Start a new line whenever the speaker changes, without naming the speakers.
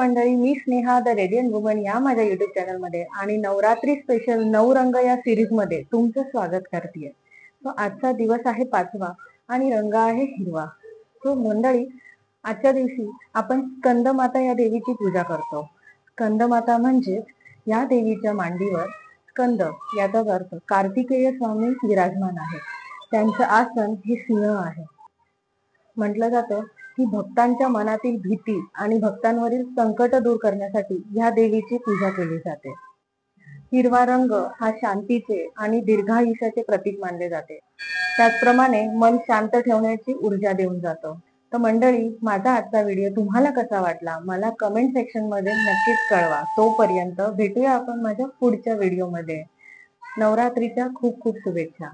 मंडळी, मी Sneha the radiant woman या माझ्या युट्यूब चॅनल मध्ये आणि नवरात्री स्पेशल 9 रंग या सिरीज मध्ये तुमचं स्वागत करते. आजचा दिवस आहे 5वा आणि रंग आहे हिरवा. मंडळी, आजच्या दिवशी आपण स्कंदमाता या देवीची पूजा करतो. स्कंदमाता म्हणजे या देवीच्या मांडीवर स्कंद याचा अर्थ कार्तिकेय स्वामी विराजमान आहे. त्यांचं आसन हे सिंह आहे. म्हटलं जातं की भक्तांच्या मनातील भीती आणि भक्तांवरील संकट दूर करण्यासाठी या देवीची पूजा केली जाते. हिरवा रंग हा शांतीचे आणि दीर्घायुष्याचे प्रतीक मानले जाते. त्याचप्रमाणे मन शांत ठेवण्याची ऊर्जा देऊन जातो. तर मंडळी, माझा आजचा व्हिडिओ तुम्हाला कसा वाटला मला कमेंट सेक्शन मध्ये नक्कीच कळवा. तोपर्यंत भेटूया आपण माझ्या पुढच्या व्हिडिओमध्ये. नवरात्रीच्या खूप खूप शुभेच्छा.